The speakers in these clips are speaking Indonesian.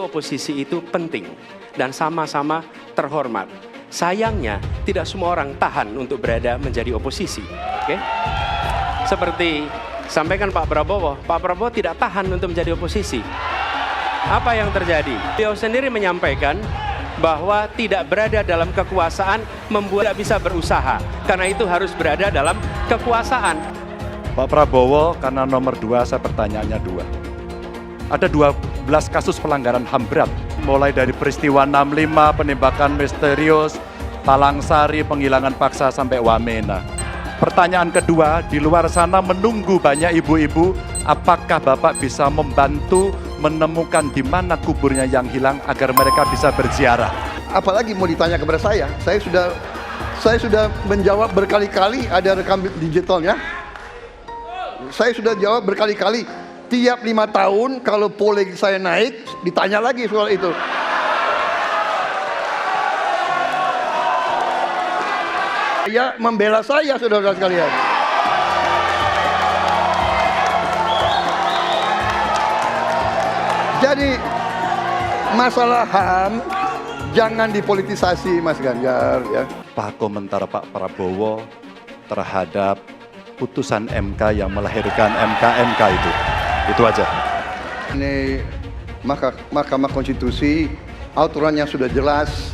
oposisi itu penting dan sama-sama terhormat. Sayangnya tidak semua orang tahan untuk berada menjadi oposisi. Oke? Seperti sampaikan Pak Prabowo tidak tahan untuk menjadi oposisi. Apa yang terjadi? Beliau sendiri menyampaikan bahwa tidak berada dalam kekuasaan membuat tidak bisa berusaha. Karena itu harus berada dalam kekuasaan. Pak Prabowo, karena nomor 2, saya pertanyaannya 2. Ada 12 kasus pelanggaran HAM berat, mulai dari peristiwa 65, penembakan misterius, Talang Sari, penghilangan paksa, sampai Wamena. Pertanyaan kedua, di luar sana menunggu banyak ibu-ibu, apakah Bapak bisa membantu menemukan di mana kuburnya yang hilang agar mereka bisa berziarah? Apalagi mau ditanya kepada saya sudah menjawab berkali-kali, ada rekam digitalnya. Saya sudah jawab berkali-kali. Tiap 5 tahun kalau polling saya naik, ditanya lagi soal itu. Ya, membela saya, saudara-saudara sekalian. Jadi masalah HAM jangan dipolitisasi, Mas Ganjar, ya. Apa komentar Pak Prabowo terhadap putusan MK yang melahirkan MK itu? Itu aja. Ini Mahkamah Konstitusi, aturannya sudah jelas.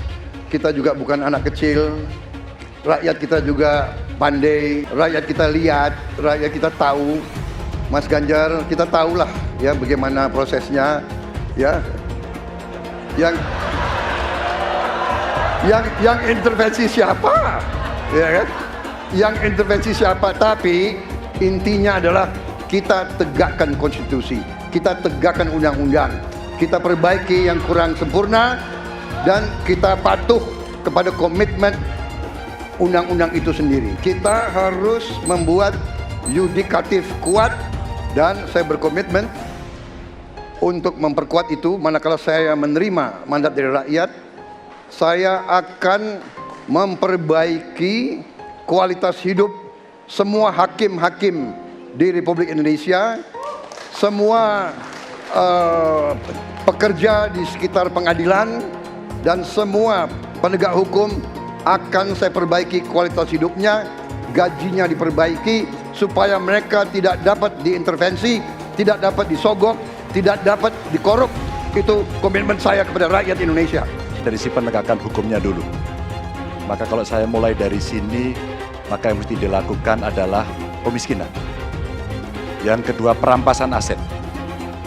Kita juga bukan anak kecil. Rakyat kita juga pandai, rakyat kita lihat, rakyat kita tahu. Mas Ganjar, kita tahulah ya bagaimana prosesnya, ya. Yang intervensi siapa? Ya kan? Yang intervensi siapa? Tapi intinya adalah kita tegakkan konstitusi, kita tegakkan undang-undang, kita perbaiki yang kurang sempurna, dan kita patuh kepada komitmen undang-undang itu sendiri. Kita harus membuat yudikatif kuat, dan saya berkomitmen untuk memperkuat itu. Manakala saya menerima mandat dari rakyat, saya akan memperbaiki kualitas hidup semua hakim-hakim di Republik Indonesia, semua pekerja di sekitar pengadilan, dan semua penegak hukum akan saya perbaiki kualitas hidupnya, gajinya diperbaiki, supaya mereka tidak dapat diintervensi, tidak dapat disogok, tidak dapat dikorup. Itu komitmen saya kepada rakyat Indonesia. Dari si penegakan hukumnya dulu. Maka kalau saya mulai dari sini, maka yang mesti dilakukan adalah pemiskinan. Yang kedua, perampasan aset.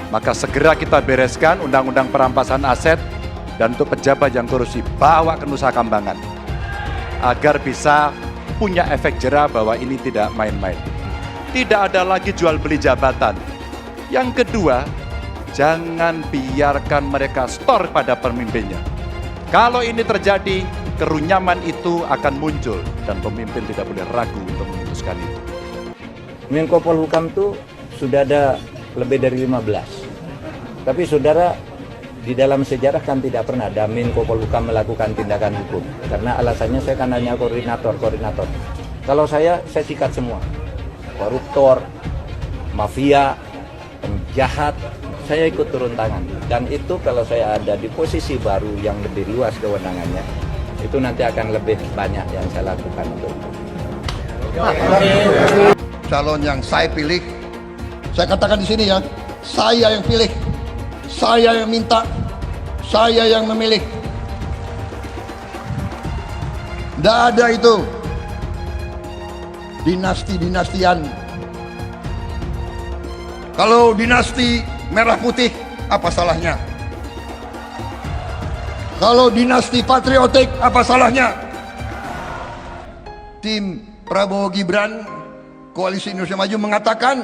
Maka segera kita bereskan undang-undang perampasan aset, dan untuk pejabat yang korupsi bawa ke Nusa Kambangan agar bisa punya efek jera bahwa ini tidak main-main. Tidak ada lagi jual beli jabatan. Yang kedua, jangan biarkan mereka store pada pemimpinnya. Kalau ini terjadi, kerunyaman itu akan muncul dan pemimpin tidak boleh ragu untuk memutuskan itu. Menko Polhukam itu sudah ada lebih dari 15. Tapi saudara, di dalam sejarah kan tidak pernah ada Menko Polhukam melakukan tindakan hukum. Karena alasannya saya kan hanya koordinator. Kalau saya sikat semua. Koruptor, mafia, penjahat, saya ikut turun tangan. Dan itu kalau saya ada di posisi baru yang lebih luas kewenangannya, itu nanti akan lebih banyak yang saya lakukan untuk itu. Calon yang saya pilih, saya katakan di sini ya, saya yang pilih, saya yang minta, saya yang memilih. Tidak ada itu dinasti-dinastian. Kalau dinasti merah putih, apa salahnya? Kalau dinasti patriotik, apa salahnya? Tim Prabowo Gibran, Koalisi Indonesia Maju mengatakan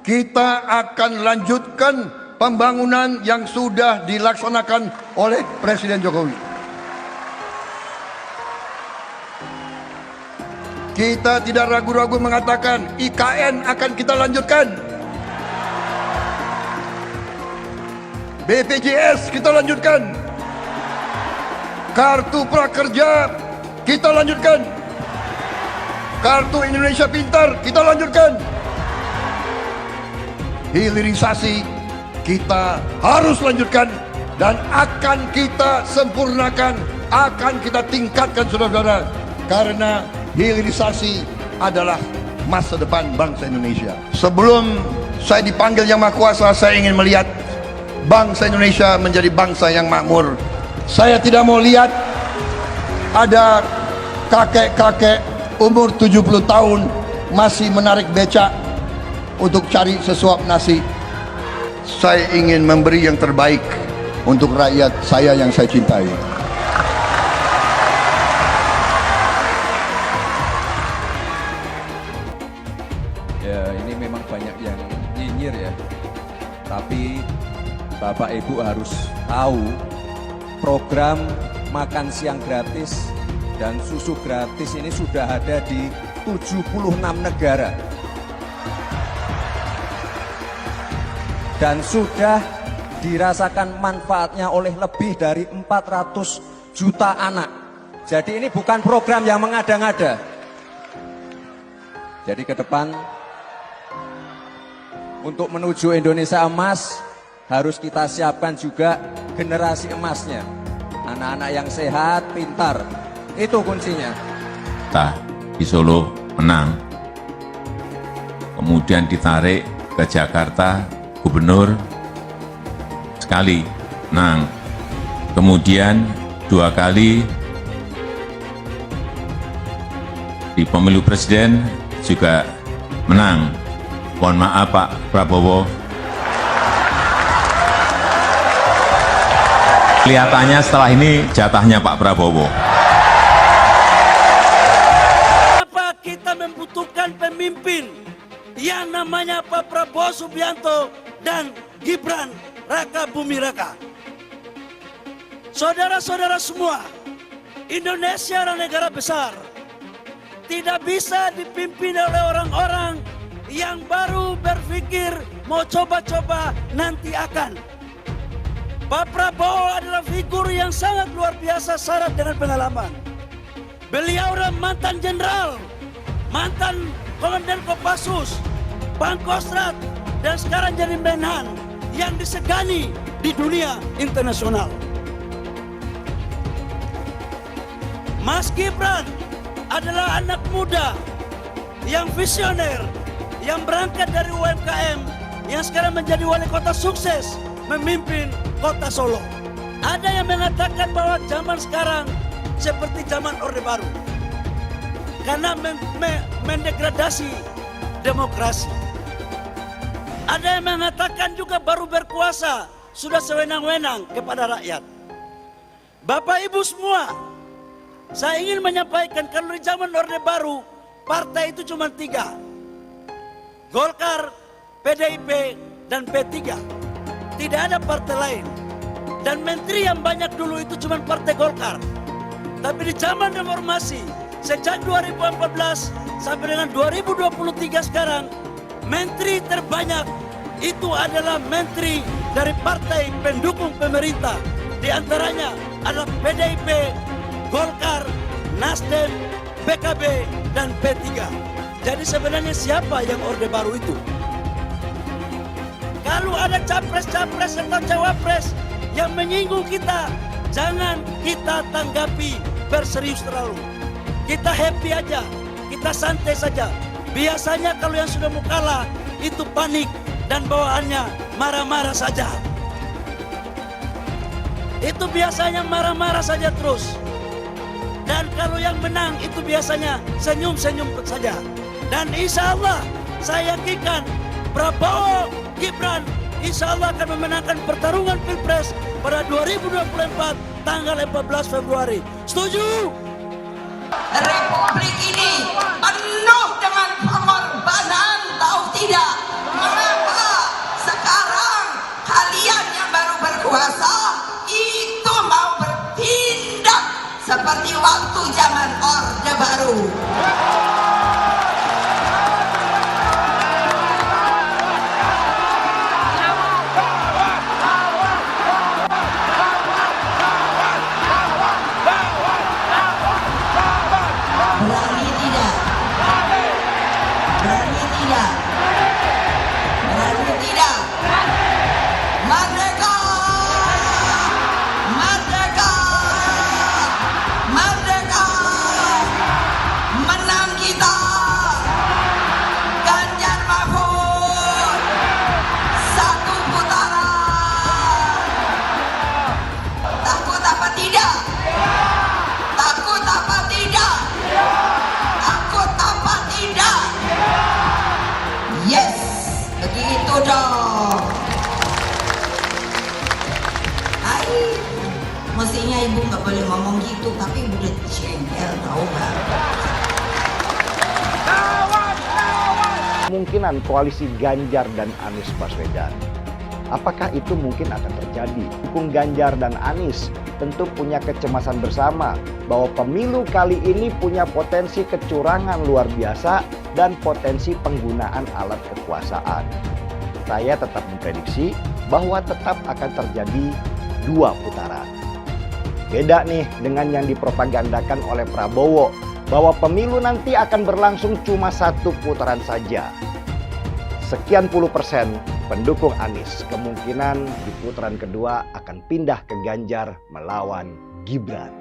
kita akan lanjutkan pembangunan yang sudah dilaksanakan oleh Presiden Jokowi. Kita tidak ragu-ragu mengatakan IKN akan kita lanjutkan. BPJS kita lanjutkan. Kartu Prakerja kita lanjutkan. Kartu Indonesia Pintar kita lanjutkan. Hilirisasi kita harus lanjutkan. dan akan kita sempurnakan, akan kita tingkatkan saudara-saudara, karena hilirisasi adalah masa depan bangsa Indonesia. Sebelum saya dipanggil Yang Maha Kuasa, saya ingin melihat bangsa Indonesia menjadi bangsa yang makmur. Saya tidak mau lihat ada kakek-kakek umur 70 tahun masih menarik becak untuk cari sesuap nasi. Saya ingin memberi yang terbaik untuk rakyat saya yang saya cintai. Ya, ini memang banyak yang nyinyir ya. Tapi Bapak Ibu harus tahu program makan siang gratis dan susu gratis ini sudah ada di 76 negara. Dan sudah dirasakan manfaatnya oleh lebih dari 400 juta anak. Jadi ini bukan program yang mengada-ngada. Jadi ke depan untuk menuju Indonesia emas harus kita siapkan juga generasi emasnya. Anak-anak yang sehat, pintar. Itu kuncinya. Kita di Solo menang. Kemudian ditarik ke Jakarta, gubernur sekali menang. Kemudian 2 kali di pemilu presiden juga menang. Mohon maaf Pak Prabowo. Kelihatannya setelah ini jatahnya Pak Prabowo. Kenapa kita membutuhkan pemimpin yang namanya Pak Prabowo Subianto dan Gibran Raka Buming Raka? Saudara-saudara semua, Indonesia adalah negara besar. Tidak bisa dipimpin oleh orang-orang yang baru berpikir mau coba-coba nanti akan. Pak Prabowo adalah figur yang sangat luar biasa syarat dengan pengalaman. Beliau adalah mantan jenderal, mantan komandan Kopassus, Pangkostrat, dan sekarang jadi Menhan yang disegani di dunia internasional. Mas Gibran adalah anak muda yang visioner, yang berangkat dari UMKM, yang sekarang menjadi wali kota sukses memimpin kota Solo. Ada yang mengatakan bahwa zaman sekarang seperti zaman Orde Baru karena mendegradasi demokrasi. Ada yang mengatakan juga baru berkuasa sudah sewenang-wenang kepada rakyat. Bapak Ibu semua, saya ingin menyampaikan kalau di zaman Orde Baru partai itu cuma 3. Golkar, PDIP, dan P3. Tidak ada partai lain. Dan menteri yang banyak dulu itu cuma partai Golkar. Tapi di zaman reformasi, sejak 2014 sampai dengan 2023 sekarang, menteri terbanyak itu adalah menteri dari partai pendukung pemerintah. Di antaranya adalah PDIP, Golkar, Nasdem, PKB, dan P3. Jadi sebenarnya siapa yang Orde Baru itu? Kalau ada capres-capres atau cawapres yang menyinggung kita, jangan kita tanggapi berserius terlalu. Kita happy aja, kita santai saja. Biasanya kalau yang sudah mau kalah itu panik dan bawaannya marah-marah saja. Itu biasanya marah-marah saja terus. Dan kalau yang menang itu biasanya senyum-senyum saja. Dan insya Allah saya yakinkan Prabowo Gibran insya Allah akan memenangkan pertarungan Pilpres pada 2024 tanggal 14 Februari. Setuju? Republik ini penuh dengan pengorbanan, tahu tidak? Mengapa sekarang kalian yang baru berkuasa itu mau bertindak seperti waktu zaman Orde Baru? Berani tidak? Berani tidak? Berani tidak? Merdeka! Mestinya ibu nggak boleh ngomong gitu, tapi ibu udah jengkel, tahu nggak? Kemungkinan koalisi Ganjar dan Anies Baswedan. Apakah itu mungkin akan terjadi? Dukung Ganjar dan Anies tentu punya kecemasan bersama bahwa pemilu kali ini punya potensi kecurangan luar biasa dan potensi penggunaan alat kekuasaan. Saya tetap memprediksi bahwa tetap akan terjadi 2 putaran. Beda nih dengan yang dipropagandakan oleh Prabowo bahwa pemilu nanti akan berlangsung cuma 1 putaran saja. Sekian puluh % pendukung Anies kemungkinan di putaran kedua akan pindah ke Ganjar melawan Gibran.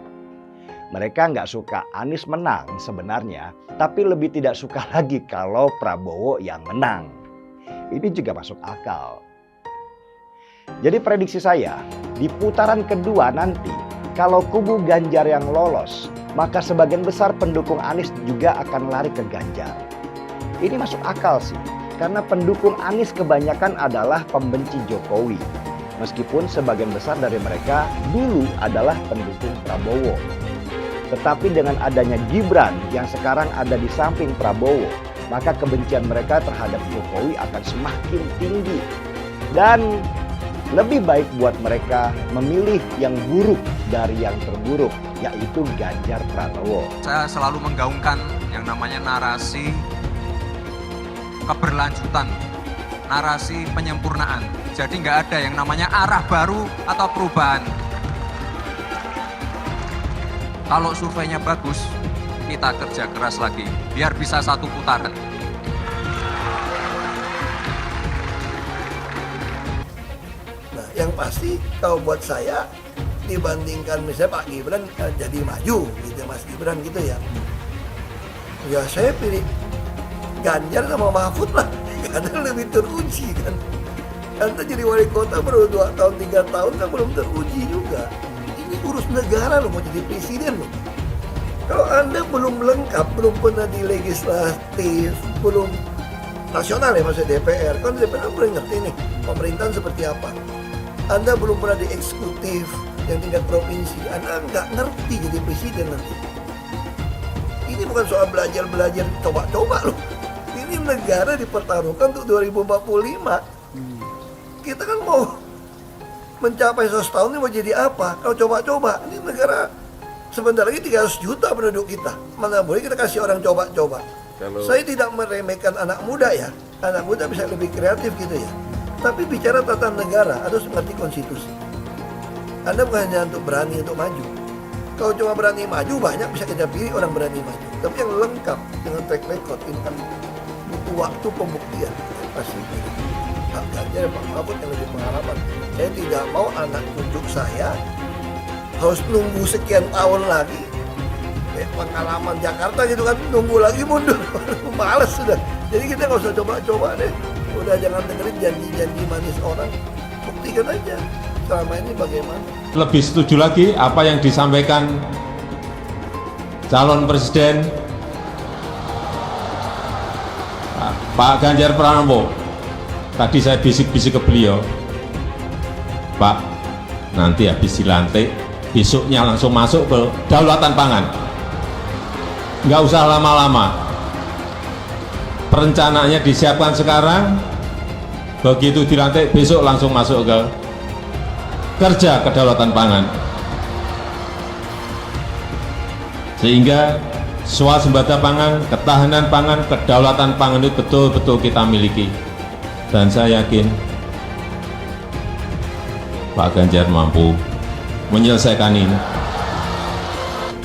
Mereka nggak suka Anies menang sebenarnya, tapi lebih tidak suka lagi kalau Prabowo yang menang. Ini juga masuk akal. Jadi prediksi saya, di putaran kedua nanti, kalau kubu Ganjar yang lolos, maka sebagian besar pendukung Anies juga akan lari ke Ganjar. Ini masuk akal sih. Karena pendukung Anies kebanyakan adalah pembenci Jokowi. Meskipun sebagian besar dari mereka dulu adalah pendukung Prabowo. Tetapi dengan adanya Gibran yang sekarang ada di samping Prabowo, maka kebencian mereka terhadap Jokowi akan semakin tinggi. Dan lebih baik buat mereka memilih yang buruk dari yang terburuk, yaitu Ganjar Pranowo. Saya selalu menggaungkan yang namanya narasi keberlanjutan, narasi penyempurnaan. Jadi nggak ada yang namanya arah baru atau perubahan. Kalau surveinya bagus, kita kerja keras lagi, biar bisa 1 putaran. Nah, yang pasti kalau buat saya, dibandingkan misalnya Pak Gibran jadi maju, gitu Mas Gibran gitu ya. Ya saya pilih Ganjar sama Mahfud lah, karena lebih teruji kan. Anda jadi wali kota baru 2 tahun, 3 tahun kan belum teruji juga. Ini urus negara loh, mau jadi presiden loh. Kalau Anda belum lengkap, belum pernah di legislatif, belum nasional ya maksudnya DPR, kan DPR belum ngerti nih pemerintahan seperti apa. Anda belum pernah di eksekutif yang tingkat provinsi, Anda nggak ngerti jadi presiden nanti. Ini bukan soal belajar-belajar, coba-coba loh. Ini negara dipertaruhkan untuk 2045. Kita kan mau mencapai 100 tahun ini mau jadi apa? Kalau coba-coba, ini negara sebentar lagi 300 juta penduduk kita. Mana boleh kita kasih orang coba-coba. Saya tidak meremehkan anak muda ya. Anak muda bisa lebih kreatif gitu ya. Tapi bicara tata negara harus mengerti konstitusi. Anda bukan hanya untuk berani untuk maju. Kalau cuma berani maju, banyak bisa kita pilih orang berani maju. Tapi yang lengkap dengan track record ini kan butuh waktu pembuktian. Pasti Pak Ganjar, Pak Mahfud yang lebih pengalaman. Saya tidak mau anak cucu saya harus nunggu sekian tahun lagi. Pengalaman Jakarta gitu kan, nunggu lagi mundur. Males sudah. Jadi kita nggak usah coba-coba deh. Udah jangan dengerin janji-janji manis orang. Buktikan aja selama ini bagaimana. Lebih setuju lagi apa yang disampaikan calon presiden Pak Ganjar Pranowo. Tadi saya bisik-bisik ke beliau, Pak, nanti habis dilantik, besoknya langsung masuk ke kedaulatan pangan. Nggak usah lama-lama. Perencanaannya disiapkan sekarang, begitu dilantik besok langsung masuk ke kerja kedaulatan pangan. Sehingga swasembada pangan, ketahanan pangan, kedaulatan pangan itu betul-betul kita miliki. Dan saya yakin Pak Ganjar mampu menyelesaikan ini.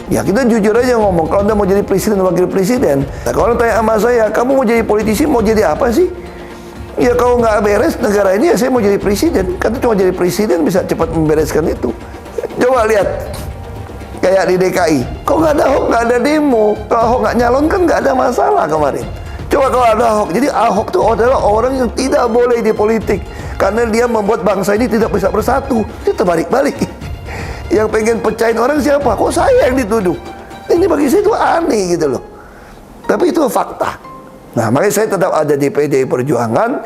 Ya kita jujur aja ngomong, kalau Anda mau jadi presiden dan wakil presiden, nah, kalau tanya sama saya, kamu mau jadi politisi, mau jadi apa sih? Ya kalau nggak beres negara ini, ya saya mau jadi presiden. Karena cuma jadi presiden bisa cepat membereskan itu. Coba lihat, kayak di DKI, kok nggak ada Ahok, nggak ada demo. Kalau Ahok nggak nyalon kan nggak ada masalah kemarin. Coba kalau ada Ahok, jadi Ahok itu adalah orang yang tidak boleh di politik. Karena dia membuat bangsa ini tidak bisa bersatu. Itu terbalik-balik. Yang pengen pecahin orang siapa? Kok saya yang dituduh? Ini bagi saya itu aneh gitu loh. Tapi itu fakta. Nah makanya saya tetap ada di PDI Perjuangan.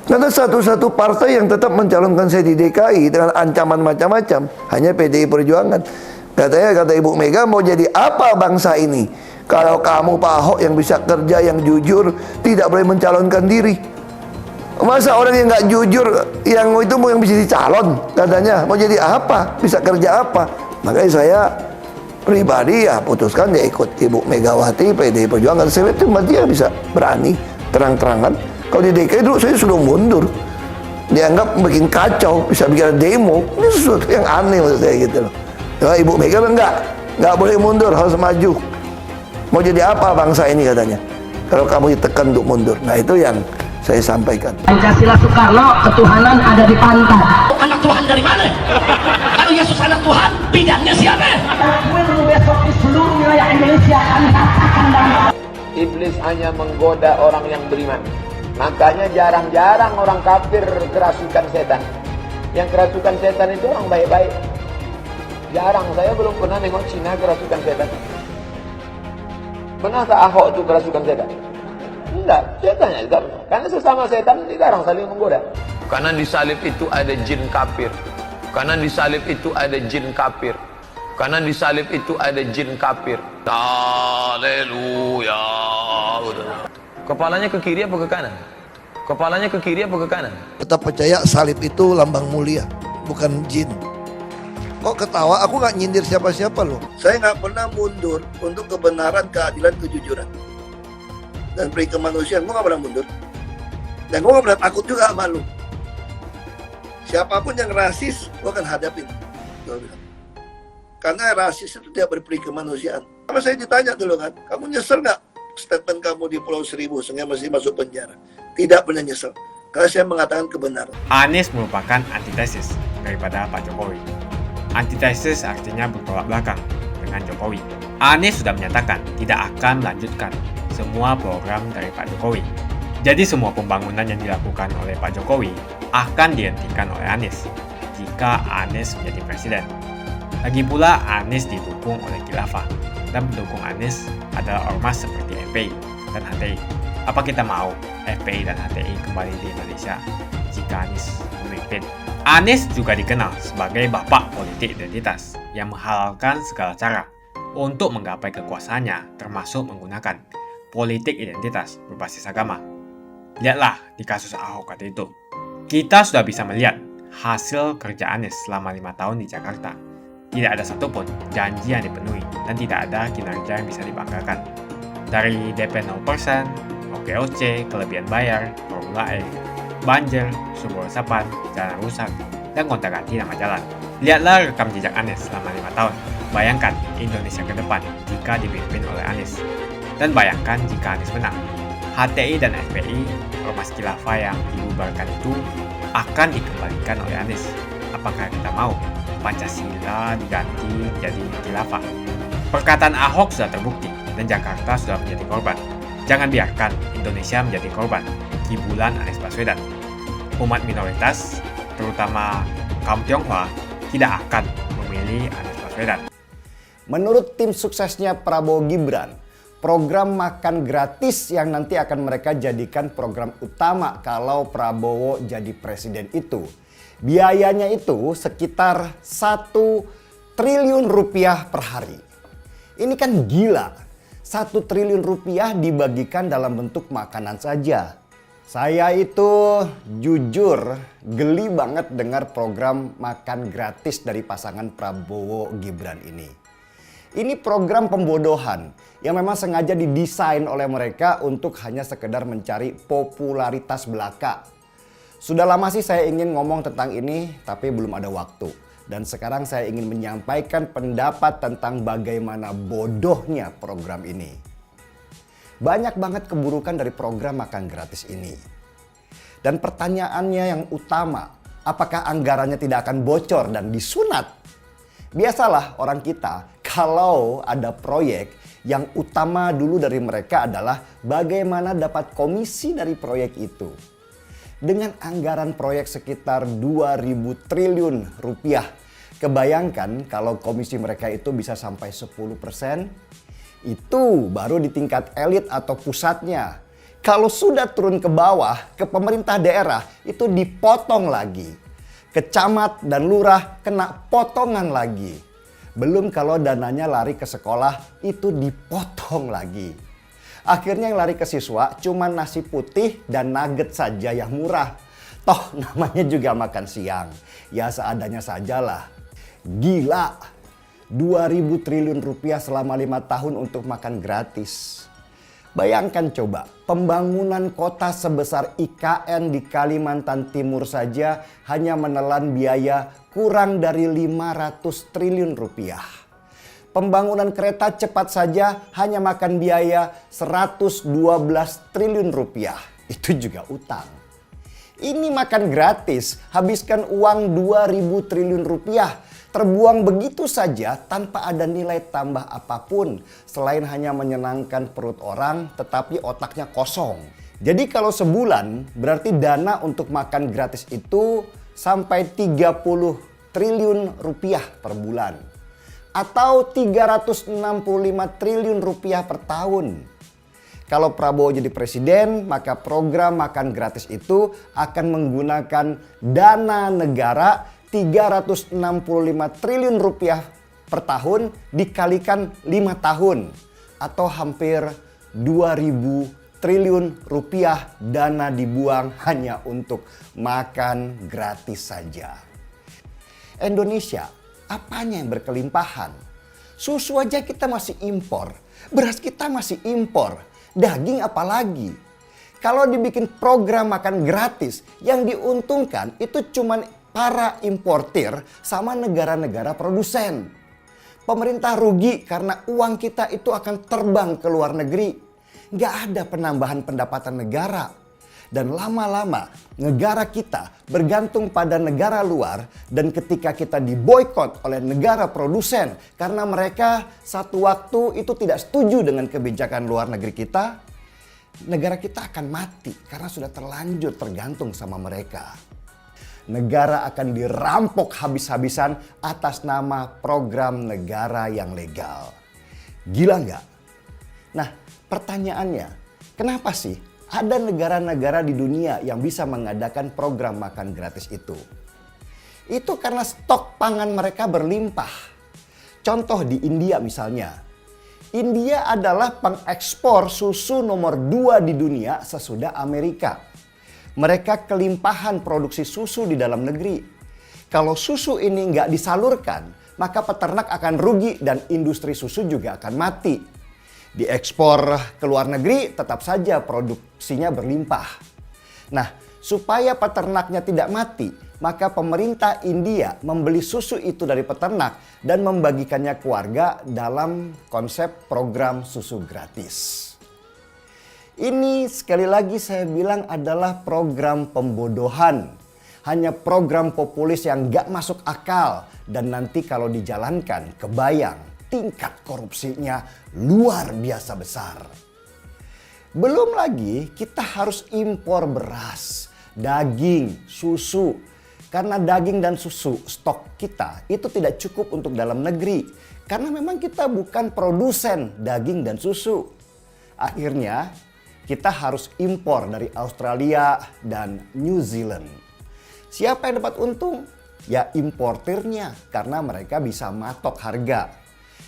Karena satu-satu partai yang tetap mencalonkan saya di DKI dengan ancaman macam-macam hanya PDI Perjuangan. Kata Ibu Mega, mau jadi apa bangsa ini kalau kamu Pak Ahok yang bisa kerja, yang jujur, tidak boleh mencalonkan diri? Masa orang yang nggak jujur, yang itu mau yang bisa dicalon, katanya mau jadi apa, bisa kerja apa? Makanya saya pribadi ya putuskan dia ikut Ibu Megawati, PDI Perjuangan. Saya lihat dia bisa berani terang-terangan. Kalau di DKI dulu saya sudah mundur, dianggap bikin kacau, bisa bikin demo. Ini sesuatu yang aneh menurut saya gitu loh. Ya, Ibu Mega nggak boleh mundur, harus maju. Mau jadi apa bangsa ini katanya, kalau kamu ditekan untuk mundur. Nah itu yang saya sampaikan. Pancasila Soekarno, ketuhanan ada di pantat. Anak Tuhan dari mana? Kalau Yesus anak Tuhan, bidangnya siapa? Besok di seluruh wilayah Indonesia akan katakan dan Iblis hanya menggoda orang yang beriman. Makanya jarang-jarang orang kafir kerasukan setan. Yang kerasukan setan itu orang baik-baik. Jarang, saya belum pernah nengok Cina kerasukan setan. Pernahkah Ahok itu kerasukan setan? Enggak, setannya juga. Karena sesama setan dilarang saling menggoda. Karena di salib itu ada jin kafir. Karena di salib itu ada jin kafir. Karena di salib itu ada jin kafir. Haleluya. Kepalanya ke kiri apa ke kanan? Kepalanya ke kiri apa ke kanan? Tetap percaya salib itu lambang mulia, bukan jin. Kok ketawa? Aku nggak nyindir siapa-siapa loh. Saya nggak pernah mundur untuk kebenaran, keadilan, kejujuran dan peri kemanusiaan. Gue nggak pernah mundur. Dan gue nggak pernah takut juga sama lu. Siapapun yang rasis, gue akan hadapin. Gue bilang. Karena rasis itu tidak berperi kemanusiaan. Sama saya ditanya dulu kan, kamu nyesel nggak statement kamu di Pulau Seribu sehingga masih masuk penjara? Tidak pernah nyesel. Karena saya mengatakan kebenaran. Anies merupakan antitesis daripada Pak Jokowi. Antitesis artinya bertolak belakang dengan Jokowi. Anies sudah menyatakan tidak akan melanjutkan semua program dari Pak Jokowi. Jadi semua pembangunan yang dilakukan oleh Pak Jokowi akan dihentikan oleh Anies jika Anies menjadi presiden. Lagi pula Anies didukung oleh khilafah dan pendukung Anies adalah ormas seperti FPI dan HTI. Apa kita mau FPI dan HTI kembali di Indonesia jika Anies memimpin? Anies juga dikenal sebagai bapak politik identitas yang menghalalkan segala cara untuk menggapai kekuasaannya, termasuk menggunakan politik identitas berbasis agama. Lihatlah di kasus Ahok waktu itu. Kita sudah bisa melihat hasil kerja Anies selama 5 tahun di Jakarta. Tidak ada satupun janji yang dipenuhi dan tidak ada kinerja yang bisa dibanggakan. Dari DP 0%, OKOC, kelebihan bayar, Formula E, banjir, sumber resapan, jalan rusak, dan gonta-ganti nama jalan. Lihatlah rekam jejak Anies selama 5 tahun. Bayangkan Indonesia ke depan jika dipimpin oleh Anies. Dan bayangkan jika Anies menang. HTI dan FPI, ormas khilafah yang dibubarkan itu akan dikembalikan oleh Anies. Apakah kita mau Pancasila diganti jadi khilafah? Perkataan Ahok sudah terbukti dan Jakarta sudah menjadi korban. Jangan biarkan Indonesia menjadi korban kibulan Anies Baswedan. Umat minoritas, terutama kaum Tionghoa, tidak akan memilih Anies Baswedan. Menurut tim suksesnya Prabowo Gibran, program makan gratis yang nanti akan mereka jadikan program utama kalau Prabowo jadi presiden itu, biayanya itu sekitar 1 triliun rupiah per hari. Ini kan gila, 1 triliun rupiah dibagikan dalam bentuk makanan saja. Saya itu jujur geli banget dengar program makan gratis dari pasangan Prabowo Gibran ini. Ini program pembodohan yang memang sengaja didesain oleh mereka untuk hanya sekedar mencari popularitas belaka. Sudah lama sih saya ingin ngomong tentang ini tapi belum ada waktu. Dan sekarang saya ingin menyampaikan pendapat tentang bagaimana bodohnya program ini. Banyak banget keburukan dari program makan gratis ini. Dan pertanyaannya yang utama, apakah anggarannya tidak akan bocor dan disunat? Biasalah orang kita kalau ada proyek yang utama dulu dari mereka adalah bagaimana dapat komisi dari proyek itu. Dengan anggaran proyek sekitar 2.000 triliun rupiah, kebayangkan kalau komisi mereka itu bisa sampai 10%, itu baru di tingkat elit atau pusatnya. Kalau sudah turun ke bawah, ke pemerintah daerah, itu dipotong lagi. Ke camat dan lurah kena potongan lagi. Belum kalau dananya lari ke sekolah, itu dipotong lagi. Akhirnya yang lari ke siswa cuma nasi putih dan nugget saja yang murah. Toh namanya juga makan siang. Ya seadanya sajalah. Gila. 2.000 triliun rupiah selama 5 tahun untuk makan gratis. Bayangkan coba, pembangunan kota sebesar IKN di Kalimantan Timur saja hanya menelan biaya kurang dari 500 triliun rupiah. Pembangunan kereta cepat saja hanya makan biaya 112 triliun rupiah. Itu juga utang. Ini makan gratis, habiskan uang 2.000 triliun rupiah. Terbuang begitu saja tanpa ada nilai tambah apapun selain hanya menyenangkan perut orang tetapi otaknya kosong. Jadi kalau sebulan berarti dana untuk makan gratis itu sampai 30 triliun rupiah per bulan. Atau 365 triliun rupiah per tahun. Kalau Prabowo jadi presiden, maka program makan gratis itu akan menggunakan dana negara 365 triliun rupiah per tahun dikalikan 5 tahun. Atau hampir 2.000 triliun rupiah dana dibuang hanya untuk makan gratis saja. Indonesia, apanya yang berkelimpahan? Susu aja kita masih impor, beras kita masih impor, daging apalagi. Kalau dibikin program makan gratis, yang diuntungkan itu cuman para importir sama negara-negara produsen. Pemerintah rugi karena uang kita itu akan terbang ke luar negeri. Nggak ada penambahan pendapatan negara. Dan lama-lama negara kita bergantung pada negara luar. Dan ketika kita diboikot oleh negara produsen karena mereka satu waktu itu tidak setuju dengan kebijakan luar negeri kita, negara kita akan mati karena sudah terlanjur tergantung sama mereka. Negara akan dirampok habis-habisan atas nama program negara yang legal. Gila nggak? Nah, pertanyaannya, kenapa sih ada negara-negara di dunia yang bisa mengadakan program makan gratis itu? Itu karena stok pangan mereka berlimpah. Contoh di India misalnya. India adalah pengekspor susu nomor 2 di dunia sesudah Amerika. Mereka kelimpahan produksi susu di dalam negeri. Kalau susu ini nggak disalurkan, maka peternak akan rugi dan industri susu juga akan mati. Diekspor ke luar negeri, tetap saja produksinya berlimpah. Nah, supaya peternaknya tidak mati, maka pemerintah India membeli susu itu dari peternak dan membagikannya ke warga dalam konsep program susu gratis. Ini sekali lagi saya bilang adalah program pembodohan. Hanya program populis yang gak masuk akal. Dan nanti kalau dijalankan, kebayang tingkat korupsinya luar biasa besar. Belum lagi kita harus impor beras, daging, susu. Karena daging dan susu stok kita itu tidak cukup untuk dalam negeri. Karena memang kita bukan produsen daging dan susu. Akhirnya kita harus impor dari Australia dan New Zealand. Siapa yang dapat untung? Ya importirnya karena mereka bisa matok harga.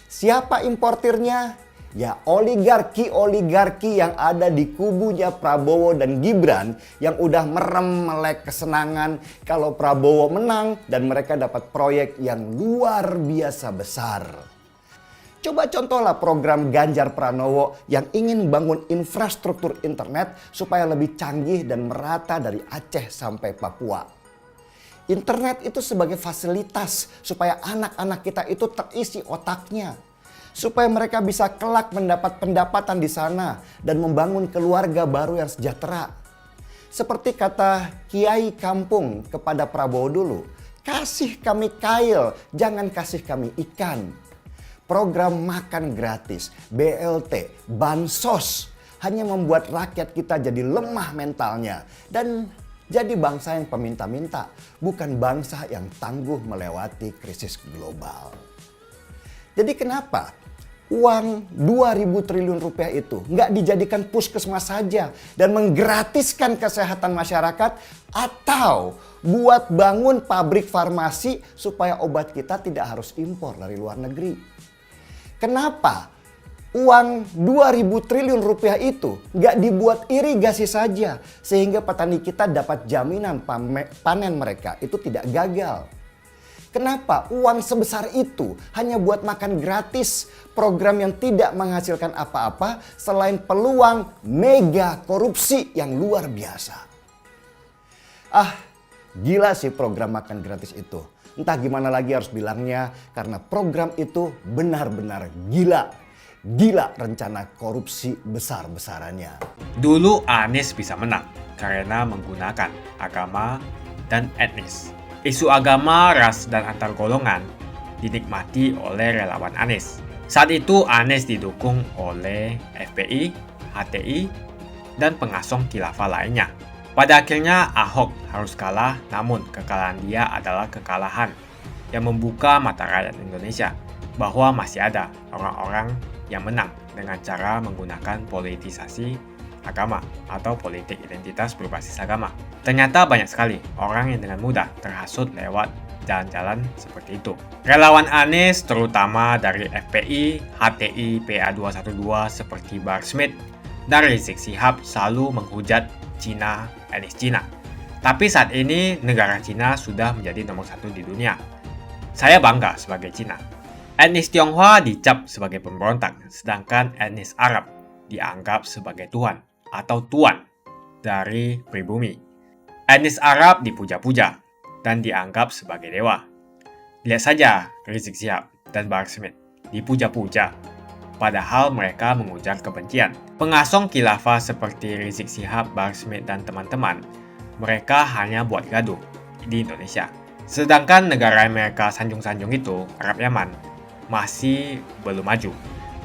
Siapa importirnya? Ya oligarki-oligarki yang ada di kubunya Prabowo dan Gibran yang udah merem melek kesenangan kalau Prabowo menang dan mereka dapat proyek yang luar biasa besar. Coba contohlah program Ganjar Pranowo yang ingin bangun infrastruktur internet supaya lebih canggih dan merata dari Aceh sampai Papua. Internet itu sebagai fasilitas supaya anak-anak kita itu terisi otaknya. Supaya mereka bisa kelak mendapat pendapatan di sana dan membangun keluarga baru yang sejahtera. Seperti kata Kiai Kampung kepada Prabowo dulu, kasih kami kail, jangan kasih kami ikan. Program makan gratis, BLT, bansos hanya membuat rakyat kita jadi lemah mentalnya dan jadi bangsa yang peminta-minta, bukan bangsa yang tangguh melewati krisis global. Jadi kenapa uang 2.000 triliun rupiah itu nggak dijadikan puskesmas saja dan menggratiskan kesehatan masyarakat atau buat bangun pabrik farmasi supaya obat kita tidak harus impor dari luar negeri. Kenapa uang 2.000 triliun rupiah itu nggak dibuat irigasi saja sehingga petani kita dapat jaminan panen mereka itu tidak gagal? Kenapa uang sebesar itu hanya buat makan gratis, program yang tidak menghasilkan apa-apa selain peluang mega korupsi yang luar biasa? Gila sih program makan gratis itu. Entah gimana lagi harus bilangnya karena program itu benar-benar gila. Gila rencana korupsi besar-besarannya. Dulu Anies bisa menang karena menggunakan agama dan etnis. Isu agama, ras, dan antar golongan dinikmati oleh relawan Anies. Saat itu Anies didukung oleh FPI, HTI, dan pengasong khilafah lainnya. Pada akhirnya Ahok harus kalah, namun kekalahan dia adalah kekalahan yang membuka mata rakyat Indonesia bahwa masih ada orang-orang yang menang dengan cara menggunakan politisasi agama atau politik identitas berbasis agama. Ternyata banyak sekali orang yang dengan mudah terhasut lewat jalan-jalan seperti itu. Relawan Anies terutama dari FPI, HTI, PA212 seperti Bahar Smith dan Rizik Syihab selalu menghujat Cina, etnis Cina. Tapi saat ini negara Cina sudah menjadi nomor 1 di dunia. Saya bangga sebagai Cina. Etnis Tionghoa dicap sebagai pemberontak, sedangkan etnis Arab dianggap sebagai Tuhan atau tuan dari pribumi. Etnis Arab dipuja-puja dan dianggap sebagai dewa. Lihat saja Rizik Syihab dan Bahar Smith dipuja-puja, padahal mereka mengujar kebencian. Pengasong khilafah seperti Rizik Syihab, Bahar Smith, dan teman-teman, mereka hanya buat gaduh di Indonesia. Sedangkan negara yang mereka sanjung-sanjung itu, Arab Yaman, masih belum maju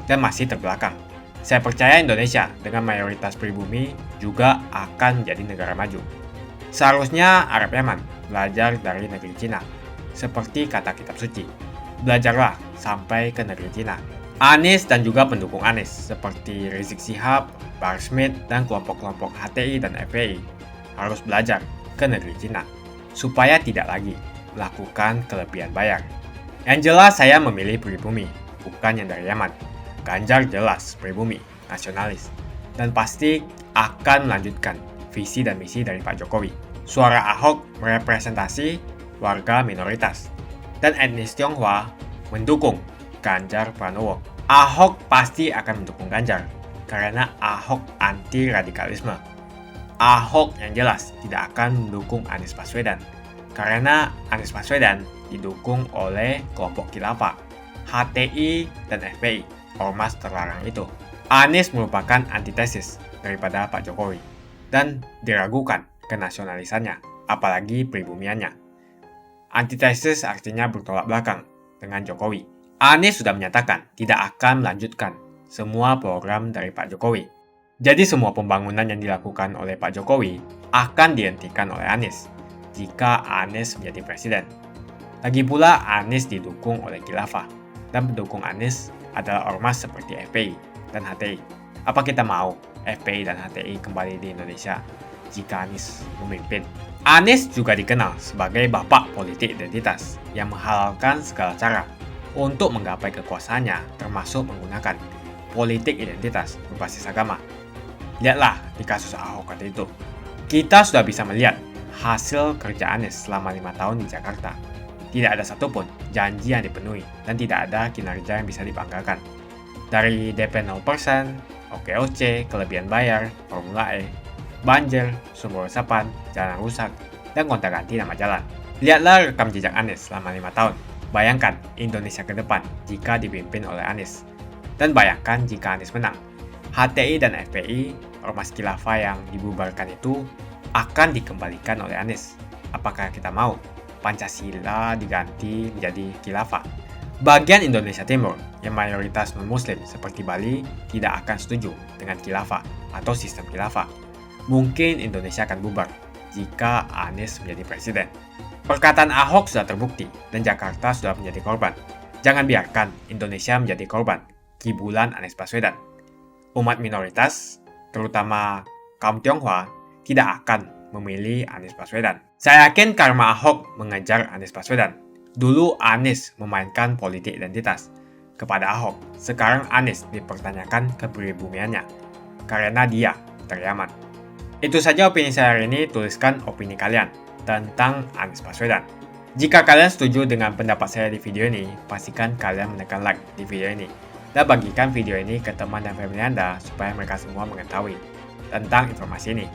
dan masih terbelakang. Saya percaya Indonesia dengan mayoritas pribumi juga akan menjadi negara maju. Seharusnya Arab Yaman belajar dari negeri Cina. Seperti kata kitab suci, belajarlah sampai ke negeri Cina. Anies dan juga pendukung Anies seperti Rizik Syihab, Bahar Smith, dan kelompok-kelompok HTI dan FPI harus belajar ke negeri Cina supaya tidak lagi melakukan kelebihan bayar. Yang jelas saya memilih pribumi, bukan yang dari Yaman. Ganjar jelas pribumi, nasionalis, dan pasti akan melanjutkan visi dan misi dari Pak Jokowi. Suara Ahok merepresentasi warga minoritas, dan etnis Tionghoa mendukung Ganjar Pranowo. Ahok pasti akan mendukung Ganjar, karena Ahok anti radikalisme. Ahok yang jelas tidak akan mendukung Anies Baswedan, karena Anies Baswedan didukung oleh kelompok khilafah, HTI, dan FPI. Ormas terlarang itu. Anies merupakan antitesis daripada Pak Jokowi dan diragukan kenasionalisannya, apalagi pribumiannya. Antitesis artinya bertolak belakang dengan Jokowi. Anies sudah menyatakan tidak akan melanjutkan semua program dari Pak Jokowi. Jadi semua pembangunan yang dilakukan oleh Pak Jokowi akan dihentikan oleh Anies jika Anies menjadi presiden. Lagi pula Anies didukung oleh khilafah dan pendukung Anies adalah ormas seperti FPI dan HTI. Apa kita mau FPI dan HTI kembali di Indonesia jika Anies memimpin? Anies juga dikenal sebagai bapak politik identitas yang menghalalkan segala cara untuk menggapai kekuasaannya, termasuk menggunakan politik identitas berbasis agama. Lihatlah di kasus Ahok kata itu. Kita sudah bisa melihat hasil kerja Anies selama 5 tahun di Jakarta. Tidak ada satupun janji yang dipenuhi dan tidak ada kinerja yang bisa dibanggakan. Dari DP 0%, OKOC, kelebihan bayar, Formula E, banjir, sumber resapan, jalan rusak, dan gonta-ganti nama jalan. Lihatlah rekam jejak Anies selama 5 tahun. Bayangkan Indonesia ke depan jika dipimpin oleh Anies. Dan bayangkan jika Anies menang. HTI dan FPI, ormas khilafah yang dibubarkan itu, akan dikembalikan oleh Anies. Apakah kita mau Pancasila diganti menjadi khilafah? Bagian Indonesia Timur yang mayoritas non-muslim seperti Bali tidak akan setuju dengan khilafah atau sistem khilafah. Mungkin Indonesia akan bubar jika Anies menjadi presiden. Perkataan Ahok sudah terbukti dan Jakarta sudah menjadi korban. Jangan biarkan Indonesia menjadi korban kibulan Anies Baswedan. Umat minoritas, terutama kaum Tionghoa, tidak akan memilih Anies Baswedan. Saya yakin karma Ahok mengejar Anies Baswedan. Dulu Anies memainkan politik identitas kepada Ahok. Sekarang Anies dipertanyakan kepribumiannya karena dia teriaman. Itu saja opini saya hari ini. Tuliskan opini kalian tentang Anies Baswedan. Jika kalian setuju dengan pendapat saya di video ini, pastikan kalian menekan like di video ini dan bagikan video ini ke teman dan family Anda supaya mereka semua mengetahui tentang informasi ini.